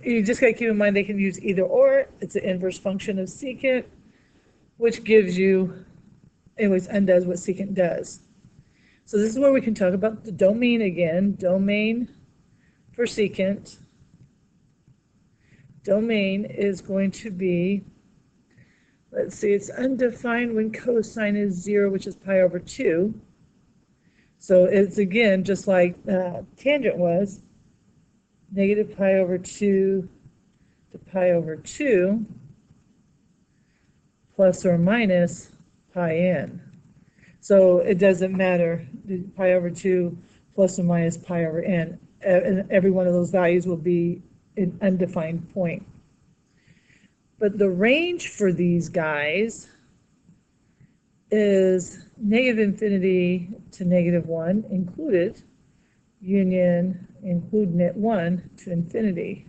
you just got to keep in mind they can use either or. It's an inverse function of secant, which gives you, anyways, undoes what secant does. So this is where we can talk about the domain again. Domain for secant. Domain is going to be, let's see, it's undefined when cosine is 0, which is pi over 2. So it's, again, just like tangent was, negative pi over 2 to pi over 2 plus or minus pi n. So it doesn't matter, pi over 2 plus or minus pi over n. And every one of those values will be an undefined point. But the range for these guys is negative infinity to negative 1 included, union include net 1 to infinity.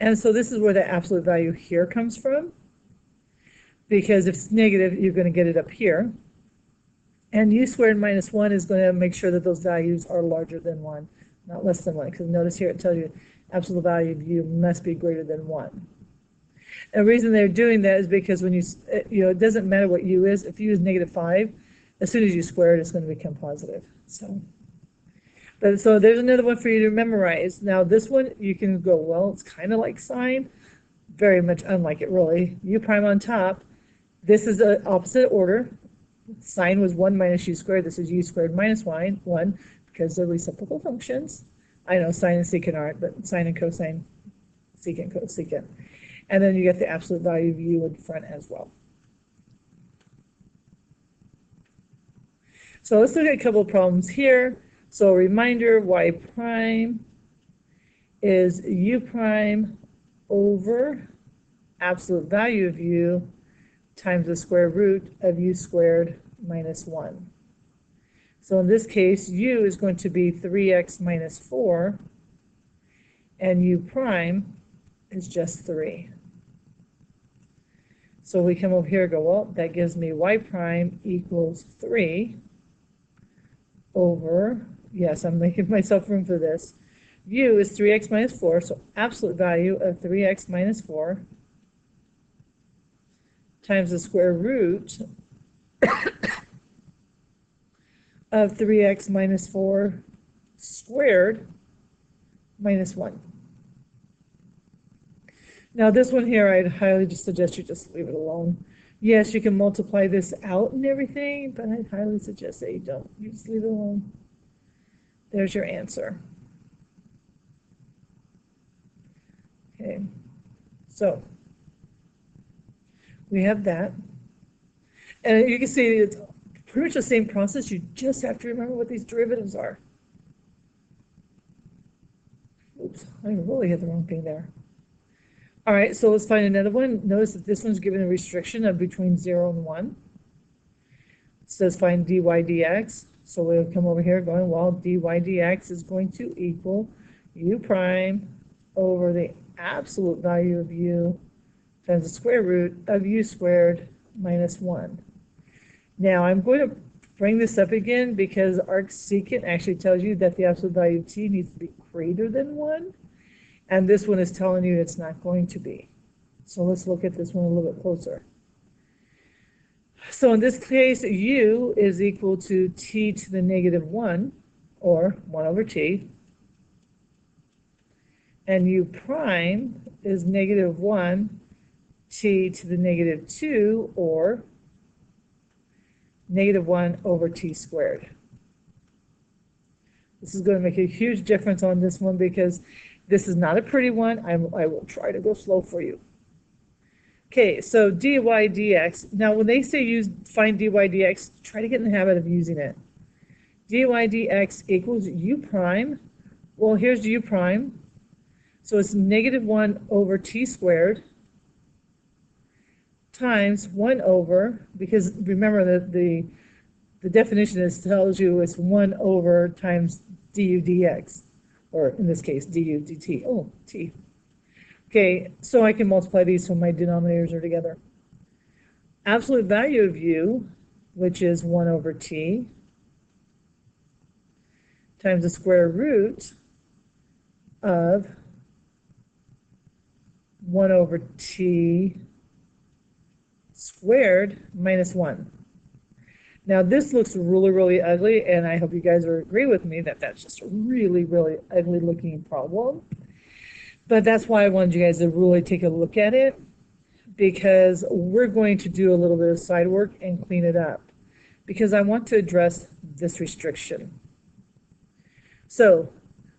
And so this is where the absolute value here comes from, because if it's negative, you're going to get it up here. And u squared minus 1 is going to make sure that those values are larger than 1, not less than 1, because notice here it tells you absolute value of u must be greater than 1. And the reason they're doing that is because when it doesn't matter what u is. If u is negative 5, as soon as you square it, it's going to become positive. So there's another one for you to memorize. Now this one, you can go, well, it's kind of like sine, very much unlike it really. U prime on top. This is the opposite order. Sine was 1 minus u squared. This is u squared minus 1 because they're reciprocal functions. I know sine and secant aren't, but sine and cosine, secant, cosecant. And then you get the absolute value of u in front as well. So let's look at a couple of problems here. So a reminder, y prime is u prime over absolute value of u times the square root of u squared minus 1. So in this case, u is going to be 3x minus 4, and u prime is just 3. So we come over here and go, well, that gives me y prime equals 3 over, yes, I'm making myself room for this. U is 3x minus 4, so absolute value of 3x minus 4 times the square root of 3x minus 4 squared minus 1. Now this one here, I'd highly just suggest you just leave it alone. Yes, you can multiply this out and everything, but I'd highly suggest that you don't. You just leave it alone. There's your answer. Okay, so we have that. And you can see it's pretty much the same process. You just have to remember what these derivatives are. Oops, I really hit the wrong thing there. All right, so let's find another one. Notice that this one's given a restriction of between 0 and 1. It says find dy dx. So we'll come over here going, well, dy dx is going to equal u prime over the absolute value of u times the square root of u squared minus 1. Now I'm going to bring this up again because arcsecant actually tells you that the absolute value of t needs to be greater than 1. And this one is telling you it's not going to be. So let's look at this one a little bit closer. So in this case, u is equal to t to the negative 1, or 1 over t. And u prime is negative 1 t to the negative 2, or negative 1 over t squared. This is going to make a huge difference on this one because this is not a pretty one. I will try to go slow for you. Okay, so dy dx. Now, when they say find dy dx, try to get in the habit of using it. Dy dx equals u prime. Well, here's u prime. So it's negative 1 over t squared times 1 over, because remember that the definition tells you it's 1 over times du dx. Or in this case, du dt. Oh, t. Okay, so I can multiply these so my denominators are together. Absolute value of u, which is 1 over t, times the square root of 1 over t squared minus 1. Now this looks really, really ugly, and I hope you guys agree with me that that's just a really, really ugly looking problem. But that's why I wanted you guys to really take a look at it, because we're going to do a little bit of side work and clean it up, because I want to address this restriction. So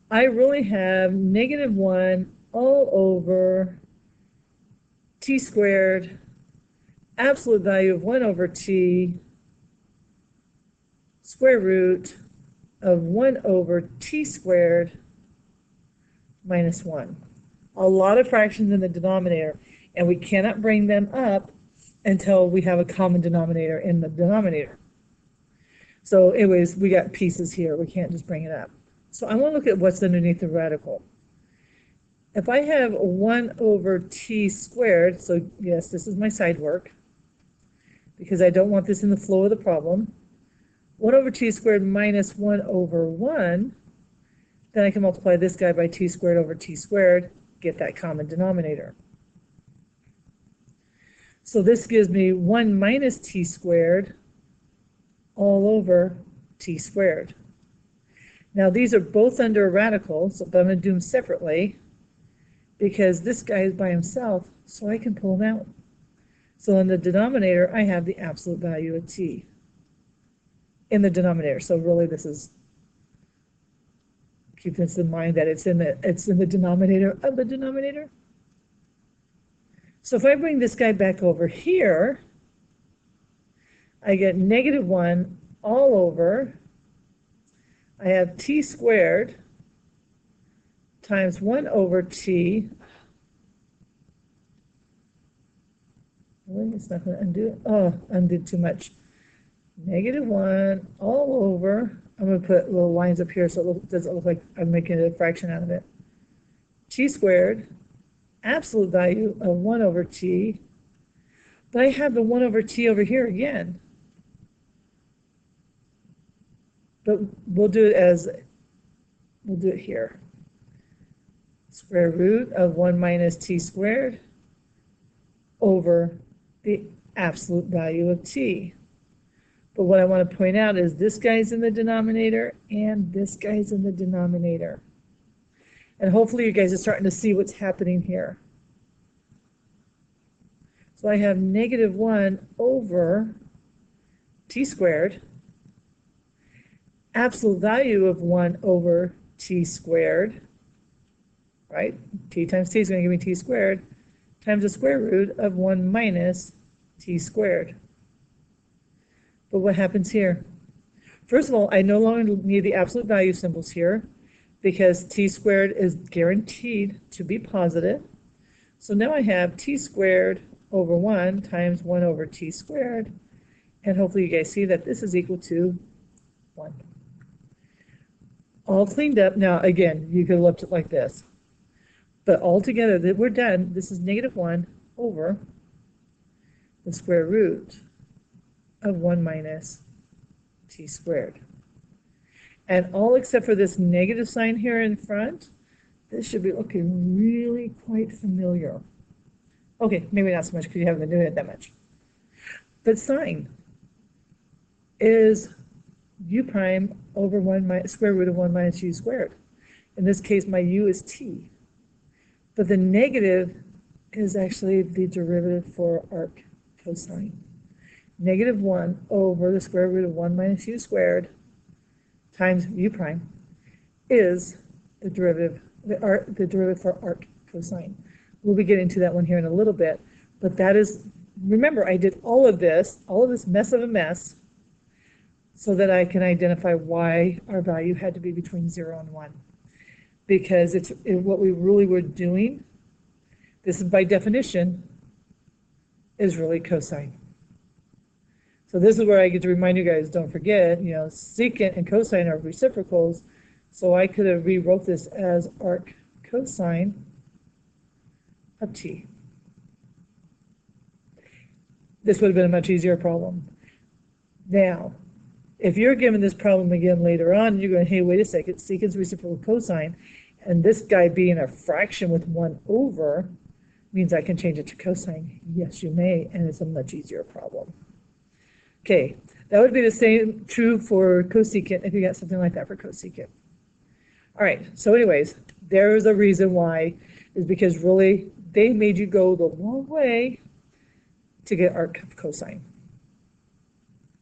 I really have -1 all over t squared, absolute value of 1 over t, square root of 1 over t squared minus 1. A lot of fractions in the denominator, and we cannot bring them up until we have a common denominator in the denominator. So anyways, we got pieces here. We can't just bring it up. So I want to look at what's underneath the radical. If I have 1 over t squared, so yes, this is my side work, because I don't want this in the flow of the problem. 1 over t squared minus 1 over 1, then I can multiply this guy by t squared over t squared, get that common denominator. So this gives me 1 minus t squared all over t squared. Now these are both under a radical, so I'm going to do them separately, because this guy is by himself, so I can pull him out. So in the denominator, I have the absolute value of t in the denominator. So really this is, keep this in mind that it's in the denominator of the denominator. So if I bring this guy back over here, I get -1 all over, I have t squared times 1 over t. It's not going to undo it. Oh, undid too much. -1 all over. I'm going to put little lines up here so it doesn't look like I'm making a fraction out of it. T squared, absolute value of 1 over t. But I have the 1 over t over here again. But we'll do it here. Square root of 1 minus t squared over the absolute value of t. But what I want to point out is this guy's in the denominator and this guy's in the denominator. And hopefully you guys are starting to see what's happening here. So I have -1 over t squared, absolute value of 1 over t squared, right? T times t is going to give me t squared, times the square root of 1 minus t squared. But what happens here? First of all, I no longer need the absolute value symbols here, because t squared is guaranteed to be positive. So now I have t squared over 1 times 1 over t squared, and hopefully you guys see that this is equal to 1. All cleaned up. Now again, you could have left it like this, but all together that we're done. This is -1 over the square root of 1 minus t squared. And all except for this negative sign here in front, this should be looking really quite familiar. Okay, maybe not so much because you haven't been doing it that much. But sine is u prime over 1 minus square root of 1 minus u squared. In this case, my u is t. But the negative is actually the derivative for arc cosine. -1 over the square root of 1 minus u squared times u prime is the derivative for arc cosine. We'll be getting to that one here in a little bit, but that is, remember, I did all of this mess of a mess, so that I can identify why our value had to be between 0 and 1. Because what we really were doing, this is by definition, is really cosine. So this is where I get to remind you guys, don't forget, secant and cosine are reciprocals, so I could have rewrote this as arc cosine of t. This would have been a much easier problem. Now, if you're given this problem again later on, you're going, hey, wait a second, secant's reciprocal cosine, and this guy being a fraction with 1 over, means I can change it to cosine. Yes, you may, and it's a much easier problem. Okay, that would be the same true for cosecant if you got something like that for cosecant. All right, so anyways, there's a reason why, is because really they made you go the long way to get arc of cosine,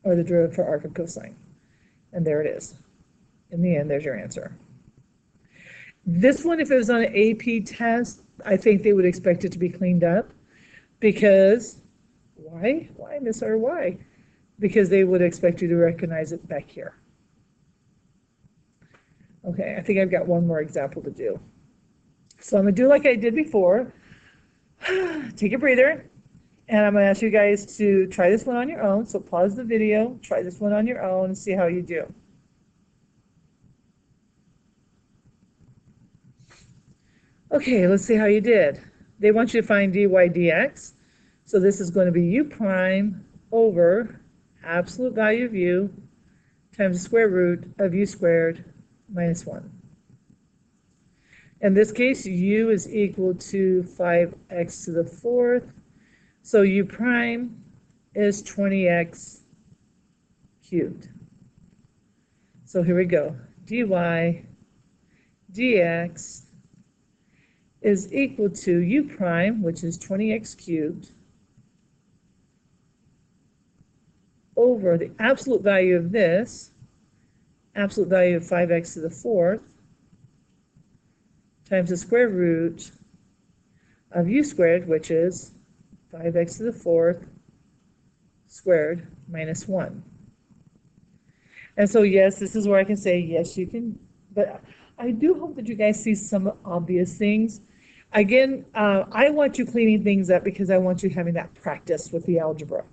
or the derivative for arc of cosine. And there it is. In the end, there's your answer. This one, if it was on an AP test, I think they would expect it to be cleaned up, because why? Why, Miss R, why? Because they would expect you to recognize it back here. Okay, I think I've got one more example to do. So I'm going to do like I did before. Take a breather, and I'm going to ask you guys to try this one on your own. So pause the video, try this one on your own, and see how you do. Okay, let's see how you did. They want you to find dy dx. So this is going to be u prime over absolute value of u times the square root of u squared minus 1. In this case, u is equal to 5x to the 4th. So u prime is 20x cubed. So here we go. dy dx is equal to u prime, which is 20x cubed, over the absolute value of this, absolute value of 5x to the 4th, times the square root of u squared, which is 5x to the 4th squared minus 1. And so, yes, this is where I can say, yes, you can, but I do hope that you guys see some obvious things. Again, I want you cleaning things up because I want you having that practice with the algebra.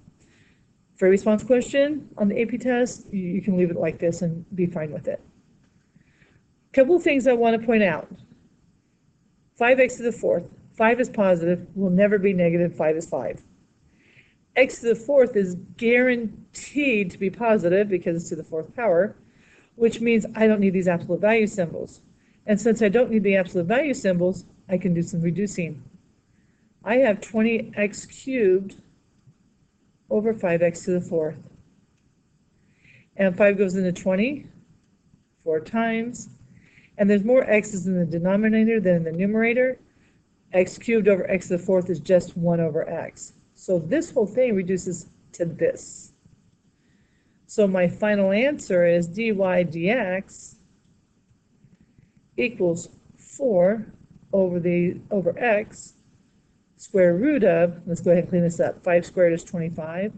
For a response question on the AP test, you can leave it like this and be fine with it. A couple of things I want to point out. 5x to the 4th. 5 is positive, will never be negative. 5 is 5. X to the 4th is guaranteed to be positive because it's to the 4th power, which means I don't need these absolute value symbols. And since I don't need the absolute value symbols, I can do some reducing. I have 20x cubed over 5x to the 4th. And 5 goes into 20 4 times. And there's more x's in the denominator than in the numerator. X cubed over x to the 4th is just 1 over x. So this whole thing reduces to this. So my final answer is dy dx equals 4 over x square root of, let's go ahead and clean this up, 5 squared is 25,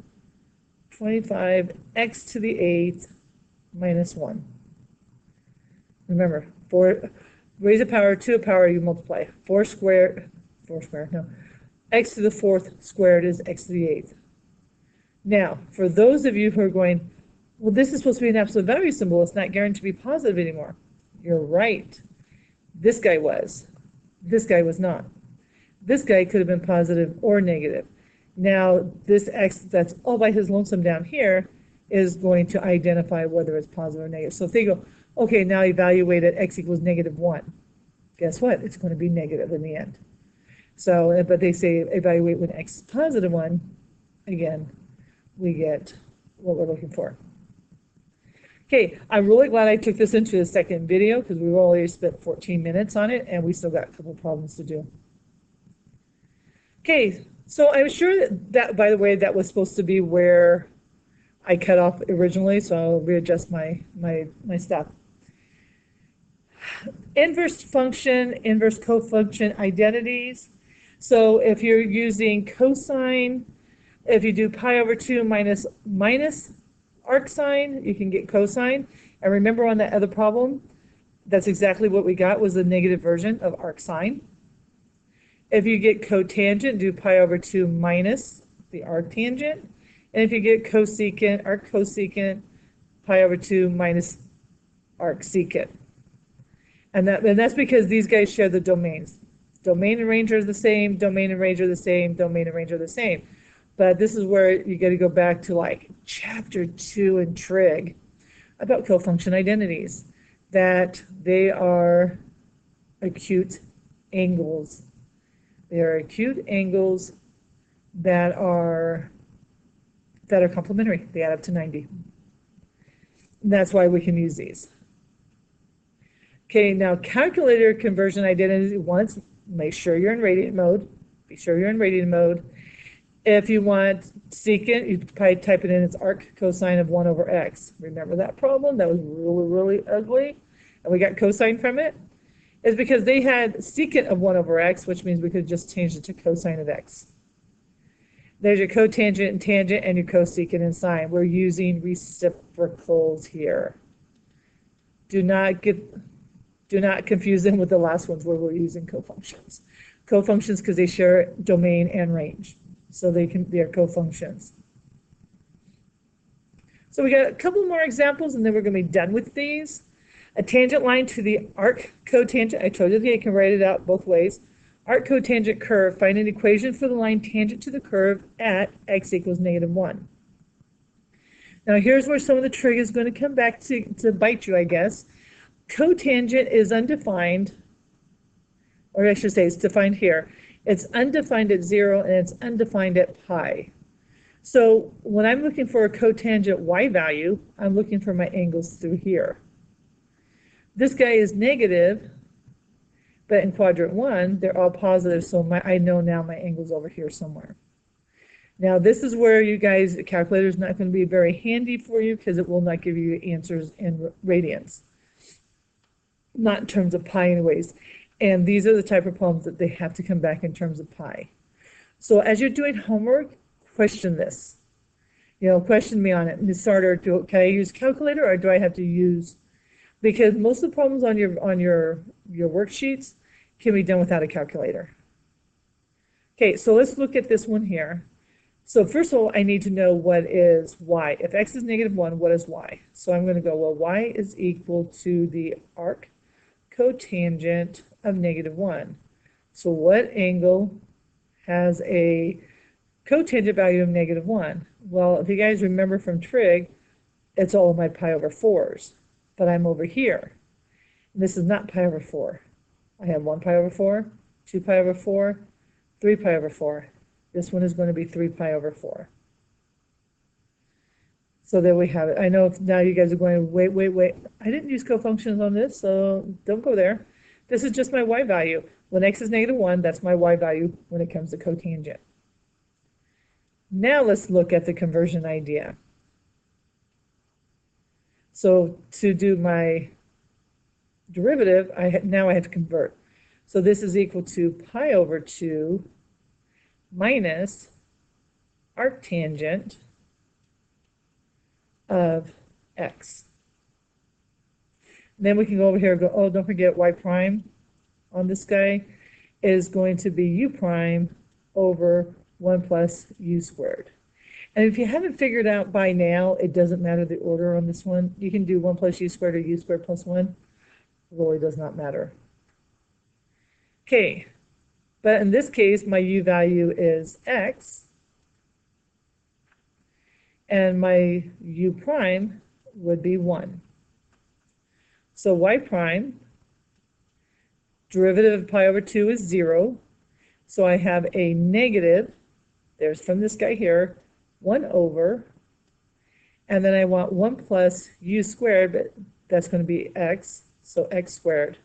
25x to the 8th minus 1. Remember, 4, raise a power, to a power, you multiply. 4 squared, no, x to the 4th squared is x to the 8th. Now, for those of you who are going, well, this is supposed to be an absolute value symbol, it's not guaranteed to be positive anymore. You're right. This guy was. This guy was not. This guy could have been positive or negative. Now, this x that's all by his lonesome down here is going to identify whether it's positive or negative. So if they go, okay, now evaluate at x equals -1. Guess what? It's going to be negative in the end. So, but they say evaluate when x is +1. Again, we get what we're looking for. Okay, I'm really glad I took this into the second video because we've already spent 14 minutes on it and we still got a couple problems to do. Okay, so I'm sure that, by the way, that was supposed to be where I cut off originally, so I'll readjust my stuff. Inverse function, inverse cofunction identities. So if you're using cosine, if you do pi over 2 minus arc sine, you can get cosine. And remember on that other problem, that's exactly what we got, was the negative version of arc sine. If you get cotangent, do pi over 2 minus the arctangent. And if you get cosecant, arc cosecant, pi over 2 minus arc secant. And that's because these guys share the domains. Domain and range are the same, domain and range are the same, domain and range are the same. But this is where you got to go back to like chapter 2 in Trig about cofunction identities, that they are acute angles They are acute angles that are complementary. They add up to 90. And that's why we can use these. Okay, now calculator conversion identity once, make sure you're in radian mode. Be sure you're in radian mode. If you want secant, you probably type it in, it's arc cosine of 1 over x. Remember that problem? That was really, really ugly. And we got cosine from it. It's because they had secant of 1 over x, which means we could just change it to cosine of x. There's your cotangent and tangent and your cosecant and sine. We're using reciprocals here. Do not confuse them with the last ones where we're using cofunctions. Cofunctions because they share domain and range. So they're cofunctions. So we got a couple more examples and then we're going to be done with these. A tangent line to the arc cotangent. I told you that you can write it out both ways. Arc cotangent curve. Find an equation for the line tangent to the curve at x equals -1. Now here's where some of the trig is going to come back to bite you, I guess. Cotangent is undefined, or I should say it's defined here. It's undefined at 0 and it's undefined at pi. So when I'm looking for a cotangent y value, I'm looking for my angles through here. This guy is negative, but in quadrant 1, they're all positive, so I know now my angle's over here somewhere. Now this is where you guys, the calculator is not going to be very handy for you because it will not give you answers in radians. Not in terms of pi anyways. And these are the type of problems that they have to come back in terms of pi. So as you're doing homework, question this. Question me on it. Ms. Sartor, can I use calculator or do I have to use, because most of the problems on your worksheets can be done without a calculator. Okay, so let's look at this one here. So first of all, I need to know what is y. If x is -1, what is y? So I'm going to go, well, y is equal to the arc cotangent of -1. So what angle has a cotangent value of -1? Well, if you guys remember from trig, it's all of my pi over 4s. But I'm over here. This is not pi over 4. I have 1 pi over 4, 2 pi over 4, 3 pi over 4. This one is going to be 3 pi over 4. So there we have it. I know now you guys are going, wait. I didn't use cofunctions on this, so don't go there. This is just my y value. When x is -1, that's my y value when it comes to cotangent. Now let's look at the conversion idea. So to do my derivative, now I have to convert. So this is equal to pi over 2 minus arctangent of x. Then we can go over here and go, oh, don't forget y prime on this guy is going to be u prime over 1 plus u squared. And if you haven't figured out by now, it doesn't matter the order on this one. You can do 1 plus u squared or u squared plus 1. It really does not matter. Okay, but in this case, my u value is x, and my u prime would be 1. So y prime, derivative of pi over 2 is 0. So I have a negative, there's from this guy here, 1 over, and then I want 1 plus u squared, but that's going to be x, so x squared.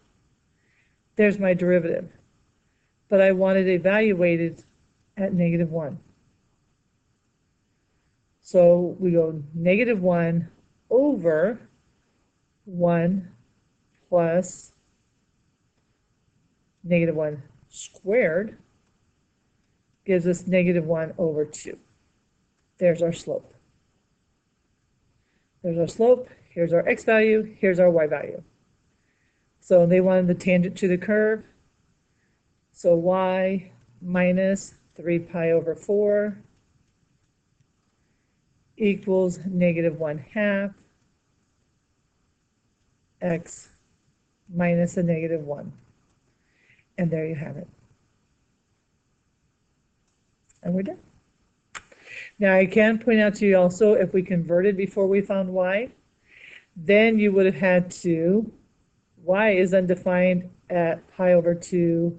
There's my derivative. But I want it evaluated at -1. So we go -1 over 1 plus -1 squared gives us -1 over 2. There's our slope. There's our slope. Here's our x value. Here's our y value. So they wanted the tangent to the curve. So y minus 3 pi over 4 equals -1/2 x minus a -1. And there you have it. And we're done. Now I can point out to you also, if we converted before we found y, then you would have had to, y is undefined at pi over 2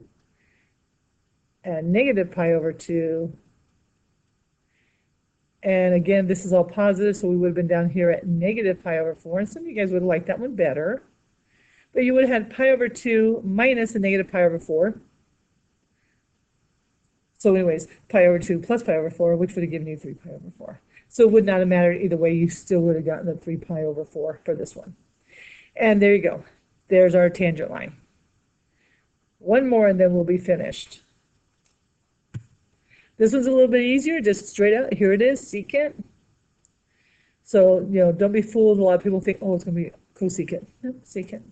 at negative pi over 2. And again, this is all positive, so we would have been down here at negative pi over 4. And some of you guys would have liked that one better. But you would have had pi over 2 minus a negative pi over 4. So anyways, pi over 2 plus pi over 4, which would have given you 3 pi over 4. So it would not have mattered either way. You still would have gotten the 3 pi over 4 for this one. And there you go. There's our tangent line. One more and then we'll be finished. This one's a little bit easier, just straight out. Here it is, secant. So, don't be fooled. A lot of people think, oh, it's going to be cosecant. Nope, secant.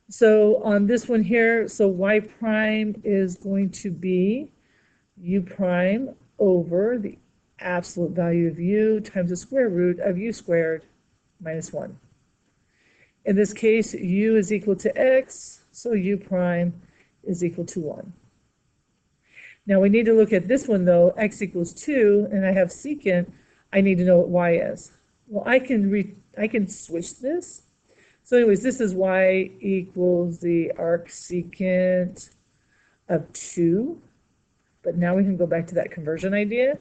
So on this one here, so y prime is going to be u prime over the absolute value of u times the square root of u squared minus 1. In this case, u is equal to x, so u prime is equal to 1. Now we need to look at this one though, x equals 2, and I have secant. I need to know what y is. Well, I can switch this. So anyways, this is y equals the arc secant of 2. But now we can go back to that conversion idea.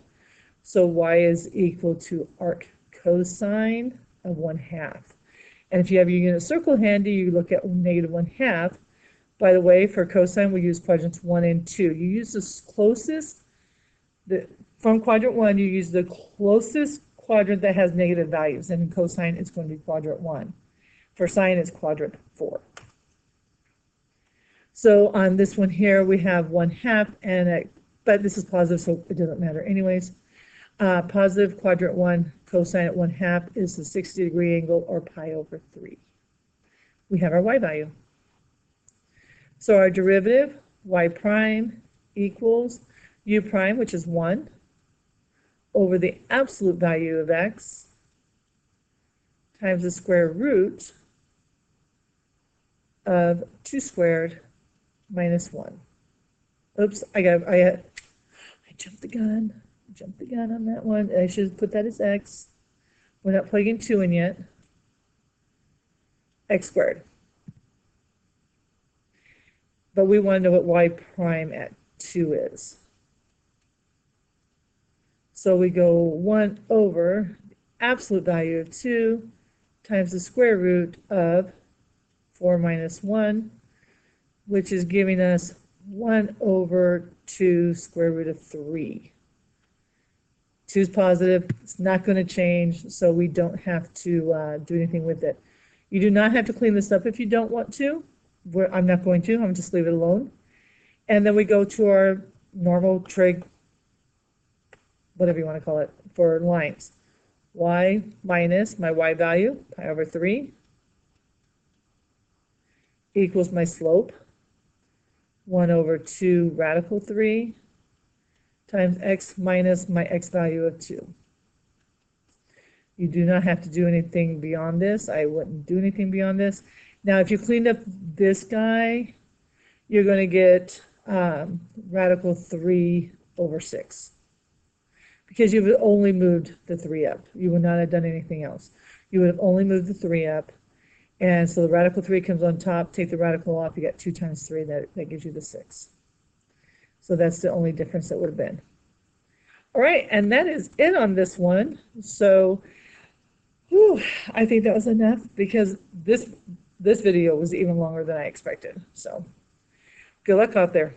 So y is equal to arc cosine of 1/2. And if you have your unit circle handy, you look at negative 1/2. By the way, for cosine, we use quadrants 1 and 2. You use the closest, from quadrant 1, you use the closest quadrant that has negative values. And in cosine, it's going to be quadrant 1. For sine, it's quadrant 4. So on this one here, we have 1/2, but this is positive, so it doesn't matter anyways. Positive quadrant 1 cosine at 1/2 is the 60-degree angle, or pi over 3. We have our y value. So our derivative, y prime equals u prime, which is 1, over the absolute value of x times the square root of 2 squared minus 1. Oops, I jumped the gun. I jumped the gun on that one. I should put that as x. We're not plugging 2 in yet. X squared. But we want to know what y prime at 2 is. So we go 1 over the absolute value of 2 times the square root of 4 minus 1, which is giving us 1 over 2 square root of 3. 2 is positive. It's not going to change, so we don't have to do anything with it. You do not have to clean this up if you don't want to. I'm not going to. I'm going to just leave it alone. And then we go to our normal trig, whatever you want to call it, for lines. Y minus my y value, pi over 3, equals my slope, 1 over 2 radical 3, times x minus my x value of 2. You do not have to do anything beyond this. I wouldn't do anything beyond this. Now, if you cleaned up this guy, you're going to get radical 3 over 6. Because you've only moved the 3 up. You would not have done anything else. You would have only moved the 3 up. And so the radical 3 comes on top. Take the radical off. You got 2 times 3. That gives you the 6. So that's the only difference that would have been. All right, and that is it on this one. So I think that was enough because this video was even longer than I expected. So good luck out there.